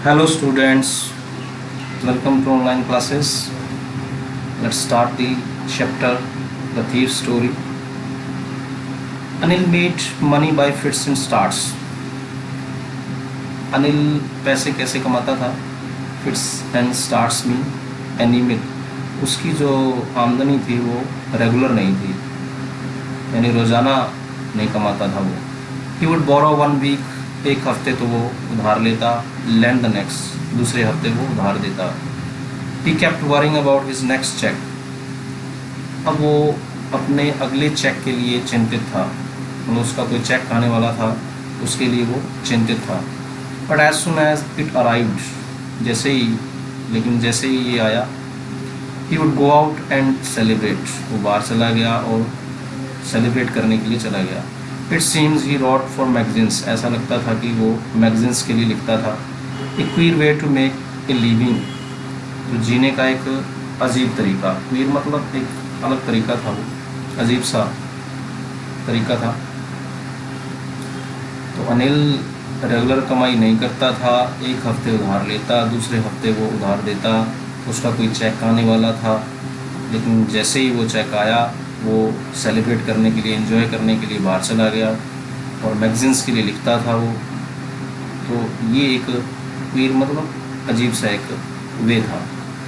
Hello students, welcome to online classes. Let's start the chapter The Thief Story. Anil made money by fits and starts. Anil पैसे कैसे कमाता था? Fits and starts में anaemic उसकी जो आमदनी थी वो रेगुलर नहीं थी, यानी रोज़ाना नहीं कमाता था वो. He would borrow one week, एक हफ्ते तो वो उधार लेता, लैंड द नेक्स्ट, दूसरे हफ्ते वो उधार देता. He kept worrying about his next cheque. अब वो अपने अगले चेक के लिए चिंतित था, मतलब उसका कोई चेक आने वाला था, उसके लिए वो चिंतित था. But as soon as it arrived, जैसे ही ये आया, he would go out and celebrate, वो बाहर चला गया और सेलिब्रेट करने के लिए चला गया. It seems he wrote for magazines, ऐसा लगता था कि वो मैगजीन्स के लिए लिखता था. A queer way to make a living, तो जीने का एक अजीब तरीका. क्वीर मतलब एक अलग तरीका था, वो अजीब सा तरीका था. तो अनिल रेगुलर कमाई नहीं करता था, एक हफ्ते उधार लेता, दूसरे हफ्ते वो उधार देता. उसका कोई चेक आने वाला था, लेकिन जैसे ही वो चेक आया वो सेलिब्रेट करने के लिए, एंजॉय करने के लिए बाहर चला गया और मैगजीन्स के लिए लिखता था वो. तो ये एक क्वीर मतलब अजीब सा एक वे था,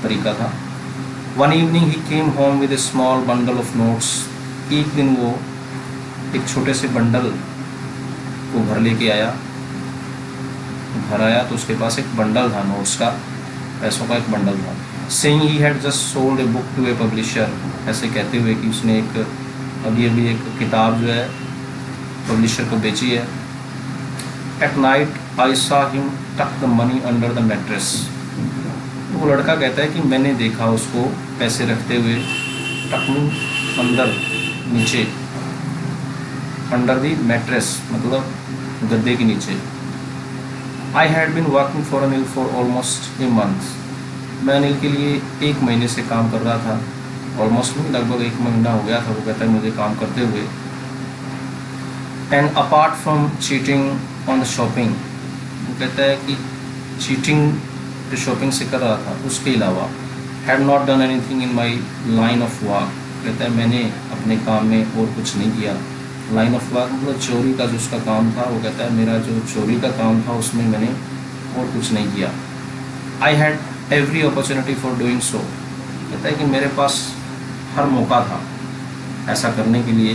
तरीका था. One evening he came home with A small bundle of notes. एक दिन वो एक छोटे से बंडल को घर लेके आया. घर आया तो उसके पास एक बंडल था, नोट्स का, पैसों का एक बंडल था. Saying he had just sold a book to a publisher, ऐसे कहते हुए कि उसने अभी एक किताब जो है पब्लिशर को बेची है. At night I saw him tuck the money under the mattress. वो लड़का कहता है कि मैंने देखा उसको पैसे रखते हुए, टकनी अंदर, नीचे, अंडर द मैट्रेस मतलब गद्दे के नीचे. I had been working for Anil for almost a month. मैं अनिल के लिए एक महीने से काम कर रहा था, ऑलमोस्ट नहीं, लगभग एक महीना हो गया था, वो कहता है मुझे काम करते हुए. And apart from cheating on the shopping, वो कहता है कि चीटिंग जो शॉपिंग से कर रहा था उसके अलावा, had not done anything in my line of work. कहता है मैंने अपने काम में और कुछ नहीं किया. लाइन ऑफ वर्क मतलब चोरी का जो उसका काम था, वो कहता है मेरा जो चोरी का काम था उसमें मैंने और कुछ नहीं किया. I had every opportunity for doing so. कहता है कि मेरे पास हर मौका था ऐसा करने के लिए.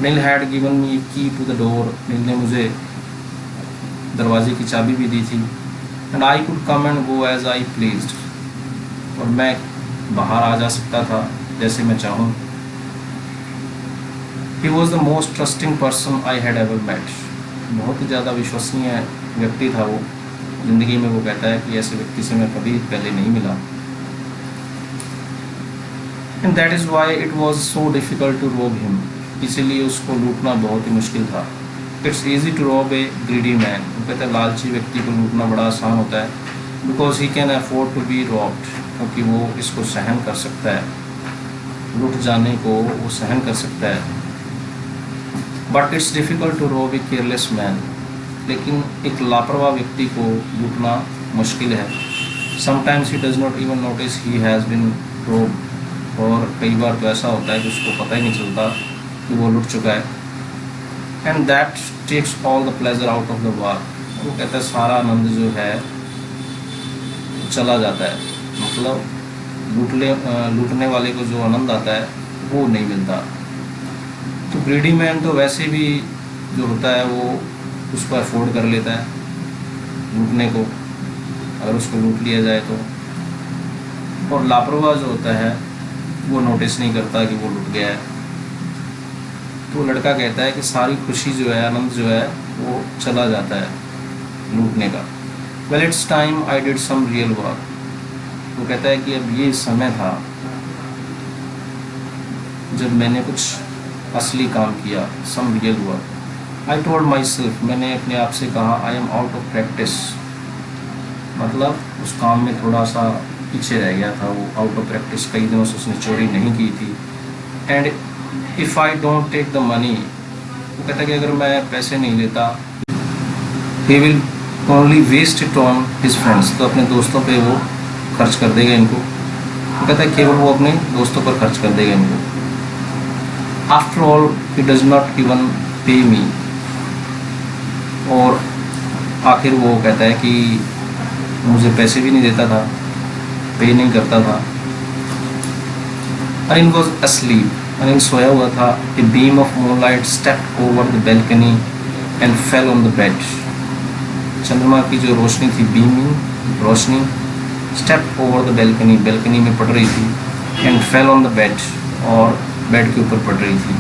नील हैड गिवन मी की टू द डोर. नील ने मुझे दरवाजे की चाबी भी दी थी. And I could come and go as I pleased, और मैं बाहर आ जा सकता था जैसे मैं चाहूँ. He was the most trusting person I had ever met. बहुत ही ज़्यादा विश्वसनीय व्यक्ति था वो ज़िंदगी में. वो कहता है कि ऐसे व्यक्ति से मैं कभी पहले नहीं मिला. And that is why it was so difficult to rob him. इसीलिए उसको लूटना बहुत ही मुश्किल था. इट्स ईजी टू रोब ए ग्रीडी मैन. वो कहता है लालची व्यक्ति को लूटना बड़ा आसान होता है. Because he can afford to be robbed, क्योंकि वो इसको सहन कर सकता है, लूट जाने को वो सहन कर सकता है. बट इट्स डिफ़िकल्ट टू रोब ए केयरलेस मैन. लेकिन एक लापरवाह व्यक्ति को लूटना मुश्किल है. Sometimes he does not even notice he has been रोब. और कई बार तो ऐसा होता है कि उसको पता ही नहीं चलता कि वो लूट चुका है. And that takes all the pleasure out of the work. वो कहता है सारा आनंद जो है चला जाता है, मतलब लूटने वाले को जो आनंद आता है वो नहीं मिलता. तो ग्रीडी मैन तो वैसे भी जो होता है वो उसको अफोर्ड कर लेता है लूटने को, अगर उसको लूट लिया जाए तो. और लापरवाह जो होता है वो नोटिस नहीं करता कि वो लूट गया है. तो लड़का कहता है कि सारी खुशी जो है, आनंद जो है वो चला जाता है लूटने का. Well it's time I did some real work. वो कहता है कि अब ये समय था जब मैंने कुछ असली काम किया. Some real work. I told myself, मैंने अपने आप से कहा, I am out of practice, मतलब उस काम में थोड़ा सा पीछे रह गया था वो, आउट ऑफ प्रैक्टिस. कई दिनों से उसने चोरी नहीं की थी. And if I don't take the money, वो कहता है कि अगर मैं पैसे नहीं लेता, he will only waste it on his friends, तो अपने दोस्तों पे वो खर्च कर देगा इनको। तो कहता है केवल वो अपने दोस्तों पर खर्च कर देगा इनको। After all he does not even पे मी, और आखिर वो कहता है कि मुझे पैसे भी नहीं देता था, पे नहीं करता था। अनिल वॉज asleep, अनिल सोया हुआ था। A beam of moonlight stepped over the balcony and fell on the bed, चंद्रमा की जो रोशनी थी, beaming Roshni, step over the balcony, balcony में पड़ रही थी, and fell on the bed, और बेड के ऊपर पड़ रही थी,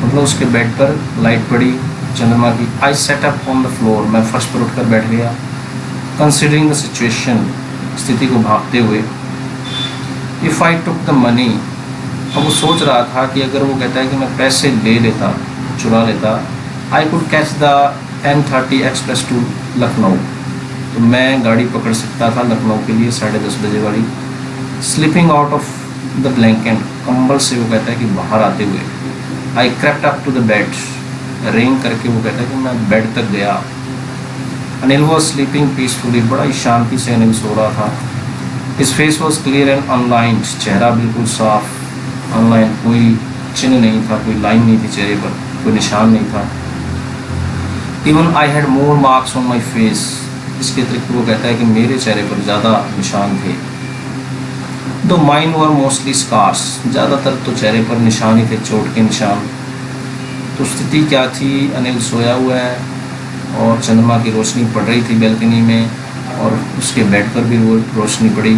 मतलब उसके बेड पर लाइट पड़ी चंद्रमा की। I sat up on the floor, मैं फर्श पर उठकर बैठ गया। कंसिडरिंग द सिचुएशन, स्थिति को भांपते हुए। If I took the money, अब वो सोच रहा था कि अगर वो कहता है कि मैं पैसे ले लेता, चुरा लेता, I could catch the N30 express to Lucknow, तो मैं गाड़ी पकड़ सकता था लखनऊ के लिए 10:30 बजे वाली। Slipping out of the blanket, कंबल से वो कहता है कि बाहर आते हुए। I crept up to the bed, ring करके वो कहता है कि मैं बेड तक गया। अनिल वॉज स्लीपिंग पीसफुली, बड़ा ही शांति से अनिल सो रहा था। His face was clear and unlined, चेहरा बिल्कुल साफ, अनलाइन, कोई चिन्ह नहीं था, कोई लाइन नहीं थी चेहरे पर, कोई निशान नहीं था। Even I had more marks on my face, इसके अतिरिक्त वो कहता है कि मेरे चेहरे पर ज़्यादा निशान थे। दो माइन वर मोस्टली स्कार्स, ज़्यादातर तो चेहरे पर निशान ही थे, चोट के निशान। तो स्थिति क्या थी, अनिल सोया हुआ है और चंद्रमा की रोशनी पड़ रही थी बैल्कनी में, और उसके बेड पर भी वो रोशनी पड़ी।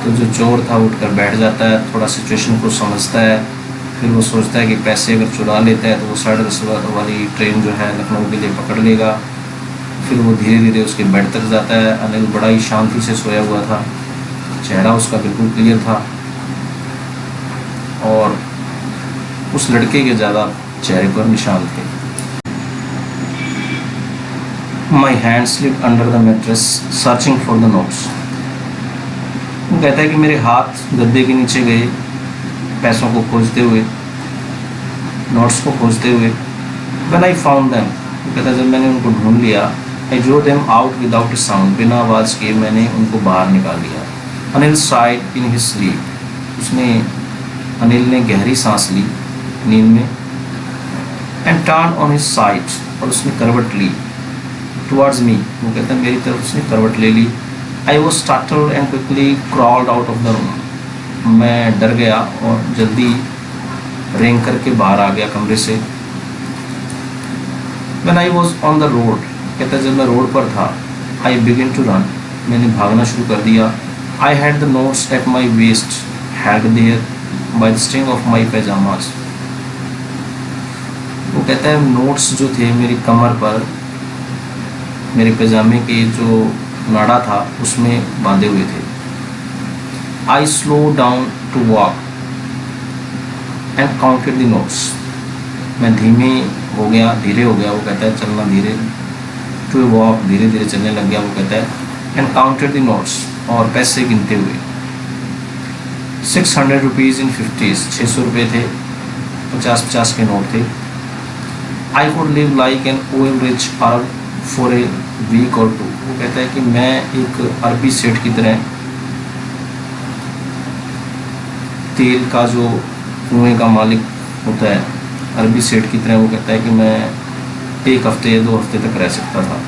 तो जो चोर था उठकर बैठ जाता है, थोड़ा सिचुएशन को समझता है, फिर वो सोचता है कि पैसे अगर चुरा लेता है तो वो 10:30 वाली ट्रेन जो है लखनऊ के लिए पकड़ लेगा। फिर वो धीरे धीरे उसके बेड तक जाता है। अनिल बड़ा ही शांति से सोया हुआ था, चेहरा उसका बिल्कुल क्लियर था, और उस लड़के के ज़्यादा चेहरे पर निशान थे। My hand slip under the mattress searching for the notes, वो कहता है कि मेरे हाथ गद्दे के नीचे गए पैसों को खोजते हुए, नोट्स को खोजते हुए। व्हेन आई फाउंड देम, वो कहता है जब मैंने उनको ढूंढ लिया, I drew them out without a sound, बिना आवाज़ के मैंने उनको बाहर निकाल लिया। Anil sighed in his sleep, Anil ने गहरी सांस ली नींद में। And turn on his side, और उसने करवट ली। टुवर्ड्स मी, वो कहता है मेरी तरफ उसने करवट ले ली। I was startled and quickly crawled out of the room, मैं डर गया और जल्दी रेंग करके बाहर आ गया कमरे से। When I was on the road, कहता है जब मैं रोड पर था, आई बिगिन टू रन, मैंने भागना शुरू कर दिया। I had the notes at my waist hang there by the string of my pyjamas, वो कहता है नोट्स जो थे मेरी कमर पर, मेरे पैजामे के जो नाड़ा था उसमें बांधे हुए थे। I slow down to walk and counted the notes, मैं धीरे हो गया, वो कहता है चलना धीरे, टू वॉक, धीरे धीरे चलने लग गया, वो कहता है। एंड काउंटेड द नोट्स, और पैसे गिनते हुए। 600 रुपीज़ इन 50s, 600 रुपये थे, 50-50 के नोट थे। I could live like an oil rich Arab for a week or two, वो कहता है कि मैं एक अरबी सेठ की तरह, तेल का जो कुएं का मालिक होता है, अरबी सेठ की तरह, वो कहता है कि मैं 1 हफ्ते या 2 हफ्ते तक रह सकता था।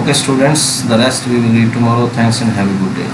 Okay students, the rest we will read tomorrow. Thanks and have a good day.